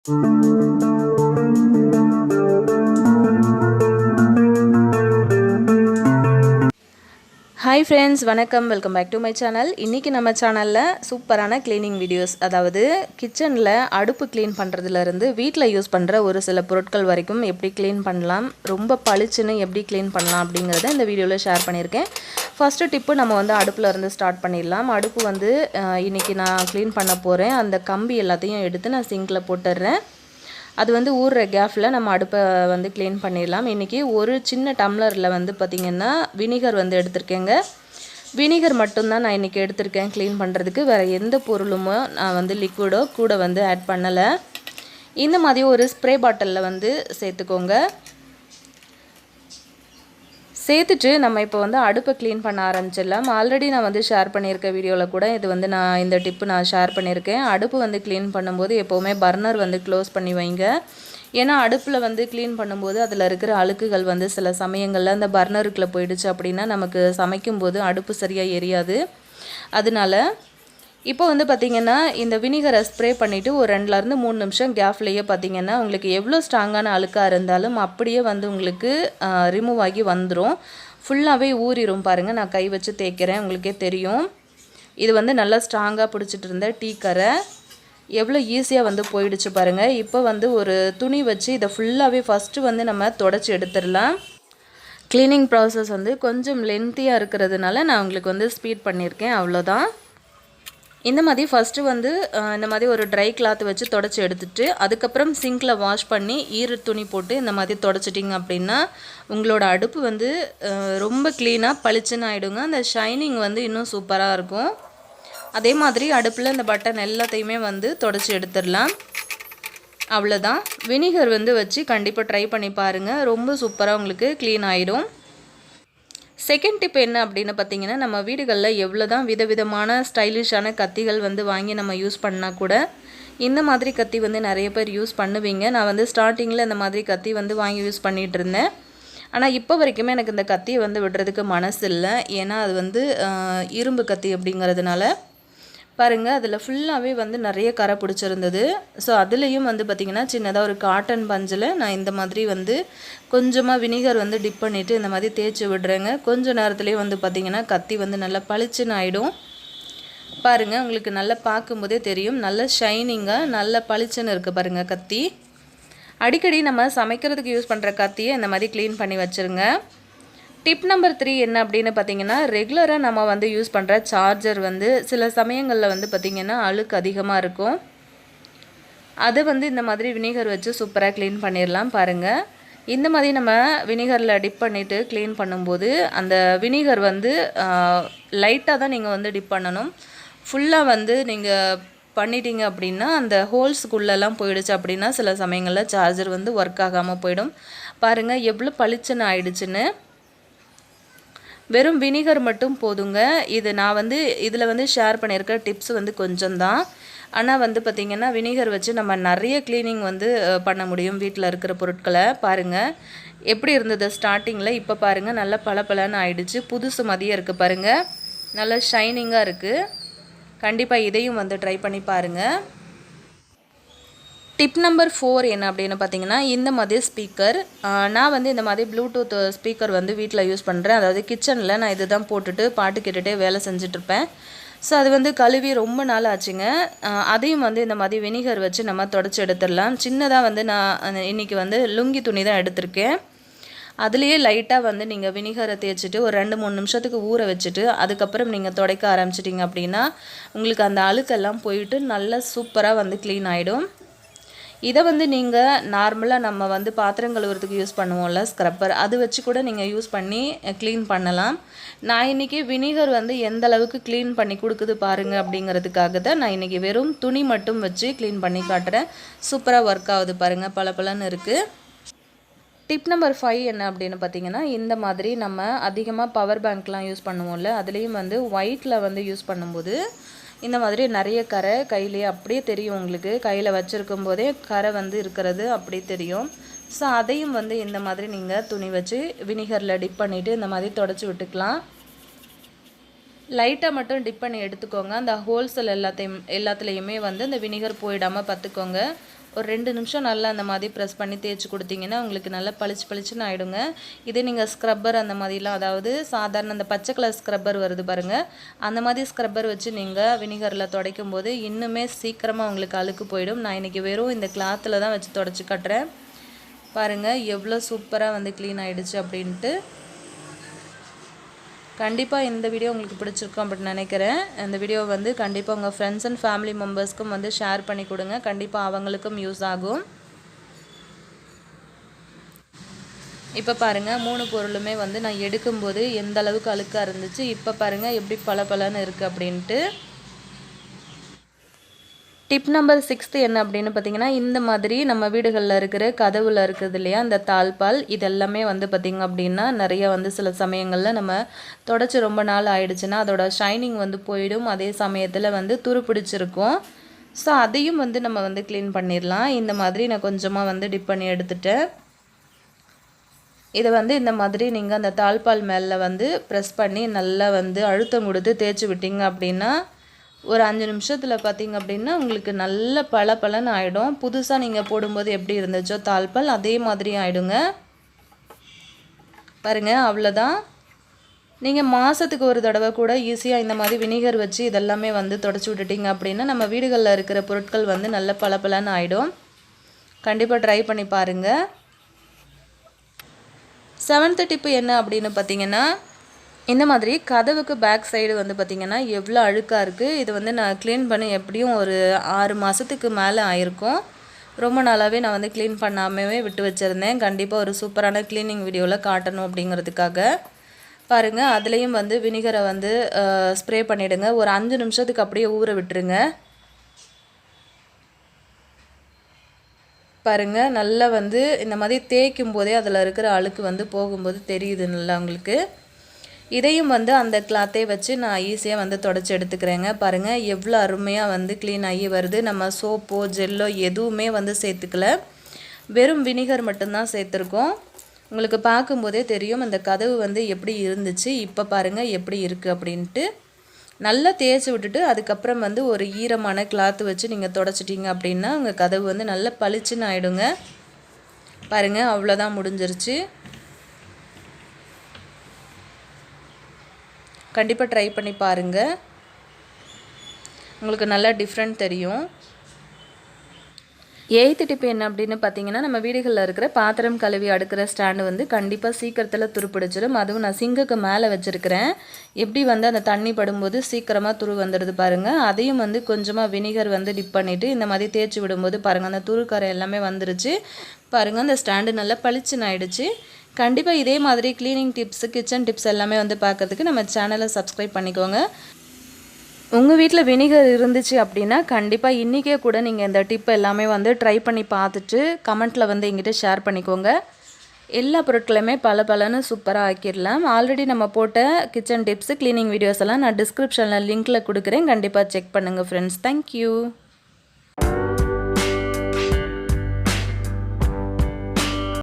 Hi friends, வணக்கம். Welcome back to my channel. இன்றைக்கி நம்ம சேனலில் சூப்பரான க்ளீனிங் வீடியோஸ், அதாவது கிச்சனில் அடுப்பு க்ளீன் பண்ணுறதுலேருந்து வீட்டில் யூஸ் பண்ணுற ஒரு சில பொருட்கள் வரைக்கும் எப்படி க்ளீன் பண்ணலாம், ரொம்ப பளிச்சுன்னு எப்படி க்ளீன் பண்ணலாம் அப்படிங்கிறத இந்த வீடியோவில் ஷேர் பண்ணியிருக்கேன். ஃபஸ்ட்டு டிப்பு நம்ம வந்து அடுப்பில் இருந்து ஸ்டார்ட் பண்ணிடலாம். அடுப்பு வந்து இன்றைக்கி நான் க்ளீன் பண்ண போகிறேன். அந்த கம்பி எல்லாத்தையும் எடுத்து நான் சிங்கில் போட்டுடுறேன். அது வந்து ஊறுற கேஃபில் நம்ம அடுப்பை வந்து க்ளீன் பண்ணிடலாம். இன்றைக்கி ஒரு சின்ன டம்ளரில் வந்து பார்த்திங்கன்னா வினிகர் வந்து எடுத்திருக்கேங்க. வினிகர் மட்டும்தான் நான் இன்றைக்கி எடுத்திருக்கேன் க்ளீன் பண்ணுறதுக்கு. வேறு எந்த பொருளுமோ நான் வந்து லிக்விடோ கூட வந்து ஆட் பண்ணலை. இந்த மாதிரி ஒரு ஸ்ப்ரே பாட்டிலில் வந்து சேர்த்துக்கோங்க. சேர்த்துட்டு நம்ம இப்போ வந்து அடுப்பை க்ளீன் பண்ண ஆரம்பிச்சிடலாம். ஆல்ரெடி நான் வந்து ஷேர் பண்ணியிருக்க வீடியோவில் கூட இது வந்து இந்த டிப்பு நான் ஷேர் பண்ணியிருக்கேன். அடுப்பு வந்து க்ளீன் பண்ணும்போது எப்போவுமே பர்னர் வந்து க்ளோஸ் பண்ணி வைங்க. ஏன்னா அடுப்பில் வந்து க்ளீன் பண்ணும்போது அதில் இருக்கிற அழுக்குகள் வந்து சில சமயங்களில் அந்த பர்னருக்குள்ளே போயிடுச்சு அப்படின்னா நமக்கு சமைக்கும்போது அடுப்பு சரியாக எரியாது. அதனால இப்போ வந்து பார்த்திங்கன்னா இந்த வினிகரை ஸ்ப்ரே பண்ணிவிட்டு ஒரு 2லேருந்து 3 நிமிஷம் கேஃப்லேயே பார்த்திங்கன்னா உங்களுக்கு எவ்வளோ ஸ்ட்ராங்கான அழுக்காக இருந்தாலும் அப்படியே வந்து உங்களுக்கு ரிமூவ் ஆகி வந்துடும். ஃபுல்லாகவே ஊறிடும். பாருங்கள், நான் கை வச்சு தேய்க்கிறேன், உங்களுக்கே தெரியும். இது வந்து நல்லா ஸ்ட்ராங்காக பிடிச்சிட்டு இருந்த டீ கரை எவ்வளோ ஈஸியாக வந்து போயிடுச்சு பாருங்கள். இப்போ வந்து ஒரு துணி வச்சு இதை ஃபுல்லாகவே ஃபஸ்ட்டு வந்து நம்ம தொடச்சி எடுத்துடலாம். க்ளீனிங் ப்ராசஸ் வந்து கொஞ்சம் லென்த்தியாக இருக்கிறதுனால நான் உங்களுக்கு வந்து ஸ்பீட் பண்ணியிருக்கேன், அவ்வளோதான். இந்த மாதிரி ஃபஸ்ட்டு வந்து இந்த மாதிரி ஒரு ட்ரை கிளாத் வச்சு தொடச்சி எடுத்துகிட்டு அதுக்கப்புறம் சிங்கில் வாஷ் பண்ணி ஈர துணி போட்டு இந்த மாதிரி தொடச்சிட்டிங்க அப்படின்னா உங்களோட அடுப்பு வந்து ரொம்ப க்ளீனாக பளிச்சுன்னு ஆகிடுங்க. அந்த ஷைனிங் வந்து இன்னும் சூப்பராக இருக்கும். அதே மாதிரி அடுப்பில் இந்த பட்டன் எல்லாத்தையுமே வந்து தொடச்சி எடுத்துடலாம். அவ்வளோதான். வினிகர் வந்து வச்சு கண்டிப்பாக ட்ரை பண்ணி பாருங்கள், ரொம்ப சூப்பராக உங்களுக்கு க்ளீன் ஆகிடும். செகண்ட் டிப் என்ன அப்படின்னு பார்த்தீங்கன்னா, நம்ம வீடுகளில் எவ்வளோ தான் விதவிதமான ஸ்டைலிஷான கத்திகள் வந்து வாங்கி நம்ம யூஸ் பண்ணால் கூட இந்த மாதிரி கத்தி வந்து நிறைய பேர் யூஸ் பண்ணுவீங்க. நான் வந்து ஸ்டார்டிங்கில் இந்த மாதிரி கத்தி வந்து வாங்கி யூஸ் பண்ணிகிட்டு இருந்தேன். ஆனால் இப்போ வரைக்குமே எனக்கு இந்த கத்தியை வந்து விடுறதுக்கு மனசு இல்லை. ஏன்னா அது வந்து இரும்பு கத்தி அப்படிங்கிறதுனால பாருங்கள், அதில் ஃபுல்லாகவே வந்து நிறைய கரை பிடிச்சிருந்தது. ஸோ அதுலேயும் வந்து பார்த்திங்கன்னா சின்னதாக ஒரு காட்டன் பஞ்சில் நான் இந்த மாதிரி வந்து கொஞ்சமாக வினிகர் வந்து டிப் பண்ணிவிட்டு இந்த மாதிரி தேய்ச்சி விடுறேங்க. கொஞ்சம் நேரத்துலேயே வந்து பார்த்திங்கன்னா கத்தி வந்து நல்லா பளிச்சுன்னு ஆகிடும். பாருங்கள், உங்களுக்கு நல்லா பார்க்கும்போதே தெரியும், நல்ல ஷைனிங்காக நல்ல பளிச்சுன்னு இருக்குது பாருங்கள் கத்தி. அடிக்கடி நம்ம சமைக்கிறதுக்கு யூஸ் பண்ணுற கத்தியை இந்த மாதிரி க்ளீன் பண்ணி வச்சுருங்க. டிப் நம்பர் 3 என்ன அப்படின்னு பார்த்தீங்கன்னா, ரெகுலராக நம்ம வந்து யூஸ் பண்ணுற சார்ஜர் வந்து சில சமயங்களில் வந்து பார்த்திங்கன்னா அழுக்கு அதிகமாக இருக்கும். அதை வந்து இந்த மாதிரி வினிகர் வச்சு சூப்பராக க்ளீன் பண்ணிடலாம். பாருங்கள், இந்த மாதிரி நம்ம வினிகரில் டிப் பண்ணிவிட்டு க்ளீன் பண்ணும்போது அந்த வினிகர் வந்து லைட்டாக தான் நீங்கள் வந்து டிப் பண்ணணும். ஃபுல்லாக வந்து நீங்கள் பண்ணிட்டீங்க அப்படின்னா அந்த ஹோல்ஸுக்குள்ளெல்லாம் போயிடுச்சு அப்படின்னா சில சமயங்களில் சார்ஜர் வந்து ஒர்க் ஆகாமல் போயிடும். பாருங்கள் எவ்வளோ பளிச்சுன்னு ஆயிடுச்சுன்னு. வெறும் வினிகர் மட்டும் போதுங்க. இது நான் வந்து இதில் வந்து ஷேர் பண்ணியிருக்க டிப்ஸ் வந்து கொஞ்சம் தான். ஆனால் வந்து பார்த்திங்கன்னா வினிகர் வச்சு நம்ம நிறைய க்ளீனிங் வந்து பண்ண முடியும் வீட்டில் இருக்கிற பொருட்களை. பாருங்கள் எப்படி இருந்தது ஸ்டார்டிங்கில், இப்போ பாருங்கள் நல்லா பளபளன்னு ஆயிடுச்சு, புதுசு மாதிரியே இருக்குது பாருங்கள், நல்லா ஷைனிங்காக இருக்குது. கண்டிப்பாக இதையும் வந்து ட்ரை பண்ணி பாருங்கள். டிப் நம்பர் 4 என்ன அப்படின்னு பார்த்தீங்கன்னா, இந்த மாதிரி ஸ்பீக்கர். நான் வந்து இந்த மாதிரி ப்ளூடூத் ஸ்பீக்கர் வந்து வீட்டில் யூஸ் பண்ணுறேன். அதாவது கிச்சனில் நான் இது தான் போட்டுட்டு பாட்டு கேட்டுகிட்டே வேலை செஞ்சிட்ருப்பேன். ஸோ அது வந்து கழுவி ரொம்ப நாள் ஆச்சுங்க. அதையும் வந்து இந்த மாதிரி வினிகர் வச்சு நம்ம தொடச்சி எடுத்துடலாம். சின்னதாக வந்து நான் இன்றைக்கி வந்து லுங்கி துணி தான் எடுத்திருக்கேன். அதுலேயே லைட்டாக வந்து நீங்கள் வினிகரை தேய்ச்சிட்டு ஒரு 2-3 நிமிஷத்துக்கு ஊற வச்சுட்டு அதுக்கப்புறம் நீங்கள் துடைக்க ஆரம்பிச்சிட்டிங்க அப்படின்னா உங்களுக்கு அந்த அழுக்கெல்லாம் போயிட்டு நல்லா சூப்பராக வந்து க்ளீன் ஆகிடும். இதை வந்து நீங்கள் நார்மலாக நம்ம வந்து பாத்திரம் கழுவுறதுக்கு யூஸ் பண்ணுவோம்ல ஸ்க்ரப்பர், அது வச்சு கூட நீங்கள் யூஸ் பண்ணி க்ளீன் பண்ணலாம். நான் இன்றைக்கி வினிகர் வந்து எந்த அளவுக்கு க்ளீன் பண்ணி கொடுக்குது பாருங்கள் அப்படிங்கிறதுக்காக தான் நான் இன்றைக்கி வெறும் துணி மட்டும் வச்சு க்ளீன் பண்ணி காட்டுறேன். சூப்பராக ஒர்க் ஆகுது பாருங்கள், பளபளன்னு இருக்குது. டிப் நம்பர் 5 என்ன அப்படின்னு பார்த்தீங்கன்னா, இந்த மாதிரி நம்ம அதிகமாக பவர் பேங்க்லாம் யூஸ் பண்ணுவோம்ல, அதுலேயும் வந்து ஒயிட்டில் வந்து யூஸ் பண்ணும்போது இந்த மாதிரி நிறைய கரை கையிலே அப்படியே தெரியும். உங்களுக்கு கையில் வச்சுருக்கும் போதே கரை வந்து இருக்கிறது அப்படியே தெரியும். ஸோ அதையும் வந்து இந்த மாதிரி நீங்கள் துணி வச்சு வினிகரில் டிப் பண்ணிவிட்டு இந்த மாதிரி தொடச்சி விட்டுக்கலாம். லைட்டாக மட்டும் டிப் பண்ணி எடுத்துக்கோங்க. அந்த ஹோல்ஸில் எல்லாத்துலேயுமே வந்து இந்த வினிகர் போயிடாமல் பார்த்துக்கோங்க. ஒரு 2 நிமிஷம் நல்லா அந்த மாதிரி ப்ரெஸ் பண்ணி தேய்ச்சி கொடுத்தீங்கன்னா உங்களுக்கு நல்லா பளிச்சுன்னு ஆகிடுங்க. இதே நீங்கள் ஸ்க்ரப்பர் அந்த மாதிரிலாம், அதாவது சாதாரண அந்த பச்சை கலர் ஸ்க்ரப்பர் வருது பாருங்கள், அந்த மாதிரி ஸ்க்ரப்பர் வச்சு நீங்கள் வினிகரில் துடைக்கும் போது இன்னுமே சீக்கிரமாக உங்களுக்கு அழுக்கு போயிடும். நான் இன்றைக்கி வெறும் இந்த கிளாத்தில் தான் வச்சு துடைச்சி கட்டுறேன். பாருங்கள் எவ்வளோ சூப்பராக வந்து க்ளீன் ஆகிடுச்சு அப்படின்ட்டு. கண்டிப்பாக இந்த வீடியோ உங்களுக்கு பிடிச்சிருக்கும் அப்படின்னு நினைக்கிறேன். இந்த வீடியோ வந்து கண்டிப்பாக உங்கள் ஃப்ரெண்ட்ஸ் அண்ட் ஃபேமிலி மெம்பர்ஸ்க்கும் வந்து ஷேர் பண்ணி கொடுங்க. கண்டிப்பாக அவங்களுக்கும் யூஸ் ஆகும். இப்போ பாருங்கள் 3 பொருளுமே வந்து நான் எடுக்கும்போது எந்த அளவுக்கு அழுக்காக இருந்துச்சு, இப்போ பாருங்கள் எப்படி பளபளன்னு இருக்குது அப்படின்ட்டு. டிப் நம்பர் 6 என்ன அப்படின்னு பார்த்தீங்கன்னா, இந்த மாதிரி நம்ம வீடுகளில் இருக்கிற கதவுல இருக்குது இல்லையா, இந்த தாழ்பால் இதெல்லாமே வந்து பார்த்திங்க அப்படின்னா நிறைய வந்து சில சமயங்களில் நம்ம தொடச்சி ரொம்ப நாள் ஆயிடுச்சுன்னா அதோட ஷைனிங் வந்து போயிடும். அதே சமயத்தில் வந்து துரு பிடிச்சிருக்கும். ஸோ அதையும் வந்து நம்ம வந்து க்ளீன் பண்ணிடலாம். இந்த மாதிரி நான் கொஞ்சமாக வந்து டிப் பண்ணி எடுத்துட்டேன். இதை வந்து இந்த மாதிரி நீங்கள் அந்த தாழ்பால் மேலே வந்து ப்ரெஸ் பண்ணி நல்லா வந்து அழுத்தம் கொடுத்து தேய்ச்சி விட்டீங்க அப்படின்னா ஒரு 5 நிமிஷத்தில் பார்த்திங்க அப்படின்னா உங்களுக்கு நல்ல பளபளன்னு ஆகிடும். புதுசாக நீங்கள் போடும்போது எப்படி இருந்துச்சோ தாழ்பால் அதே மாதிரி ஆகிடுங்க. பாருங்கள் அவ்வளோதான். நீங்கள் மாதத்துக்கு ஒரு தடவை கூட ஈஸியாக இந்த மாதிரி வினிகர் வச்சு இதெல்லாமே வந்து தொடச்சி விட்டுட்டிங்க அப்படின்னா நம்ம வீடுகளில் இருக்கிற பொருட்கள் வந்து நல்ல பளபளன்னு ஆகிடும். கண்டிப்பாக ட்ரை பண்ணி பாருங்கள். 7th டிப்பு என்ன அப்படின்னு பார்த்தீங்கன்னா, இந்த மாதிரி கதவுக்கு பேக் சைடு வந்து பார்த்திங்கன்னா எவ்வளோ அழுக்காக இருக்குது. இது வந்து நான் க்ளீன் பண்ணி எப்படியும் ஒரு 6 மாதத்துக்கு மேலே ஆயிருக்கும். ரொம்ப நாளாகவே நான் வந்து க்ளீன் பண்ணாமவே விட்டு வச்சுருந்தேன். கண்டிப்பாக ஒரு சூப்பரான க்ளீனிங் வீடியோவில் காட்டணும் அப்படிங்கிறதுக்காக. பாருங்கள் அதுலேயும் வந்து வினிகரை வந்து ஸ்ப்ரே பண்ணிவிடுங்க. ஒரு 5 நிமிஷத்துக்கு அப்படியே ஊற விட்டுருங்க. பாருங்கள் நல்லா வந்து இந்த மாதிரி தேய்க்கும் போதே அதில் இருக்கிற அழுக்கு வந்து போகும்போது தெரியுது நல்லா உங்களுக்கு. இதையும் வந்து அந்த கிளாத்தே வச்சு நான் ஈஸியாக வந்து தொடச்சி எடுத்துக்கிறேங்க. பாருங்கள் எவ்வளோ அருமையாக வந்து க்ளீன் ஆகி வருது. நம்ம சோப்போ ஜெல்லோ எதுவுமே வந்து சேர்த்துக்கல, வெறும் வினிகர் மட்டும்தான் சேர்த்துருக்கோம். உங்களுக்கு பார்க்கும்போதே தெரியும் அந்த கதவு வந்து எப்படி இருந்துச்சு, இப்போ பாருங்கள் எப்படி இருக்குது அப்படின்ட்டு. நல்லா தேய்ச்சி விட்டுட்டு அதுக்கப்புறம் வந்து ஒரு ஈரமான கிளாத்து வச்சு நீங்கள் தொடச்சிட்டிங்க அப்படின்னா உங்கள் கதவு வந்து நல்லா பளிச்சுன்னு ஆகிடுங்க. பாருங்கள் அவ்வளோதான், முடிஞ்சிருச்சு. கண்டிப்பாக ட்ரை பண்ணி பாருங்கள், உங்களுக்கு நல்லா டிஃப்ரெண்ட் தெரியும். 8th டிப் என்ன அப்படின்னு பார்த்தீங்கன்னா, நம்ம வீடுகளில் இருக்கிற பாத்திரம் கழுவி அடுக்கிற ஸ்டாண்டு வந்து கண்டிப்பாக சீக்கிரத்தில் துருப்பிடிச்சிடும். அதுவும் நான் சிங்குக்கு மேலே வச்சுருக்கிறேன். எப்படி வந்து அந்த தண்ணி படும்போது சீக்கிரமாக துரு வந்துடுது பாருங்கள். அதையும் வந்து கொஞ்சமாக வினிகர் வந்து டிப் பண்ணிவிட்டு இந்த மாதிரி தேய்ச்சி விடும்போது பாருங்கள் அந்த துருக்கரை எல்லாமே வந்துருச்சு. பாருங்கள் அந்த ஸ்டாண்டு நல்லா பளிச்சுன்னு ஆயிடுச்சு. கண்டிப்பாக இதே மாதிரி க்ளீனிங் டிப்ஸு கிச்சன் டிப்ஸ் எல்லாமே வந்து பார்க்குறதுக்கு நம்ம சேனலை சப்ஸ்கிரைப் பண்ணிக்கோங்க. உங்கள் வீட்டில் வினிகர் இருந்துச்சு அப்படின்னா கண்டிப்பாக இன்றைக்கே கூட நீங்கள் இந்த டிப் எல்லாமே வந்து ட்ரை பண்ணி பார்த்துட்டு கமெண்ட்டில் வந்து எங்கிட்ட ஷேர் பண்ணிக்கோங்க. எல்லா பொருட்களையுமே பளபளன்னு சூப்பராக ஆக்கிடலாம். ஆல்ரெடி நம்ம போட்ட கிச்சன் டிப்ஸு க்ளீனிங் வீடியோஸ் எல்லாம் நான் டிஸ்கிரிப்ஷனில் லிங்க்கில் கொடுக்குறேன். கண்டிப்பாக செக் பண்ணுங்கள் ஃப்ரெண்ட்ஸ். தேங்க்யூ.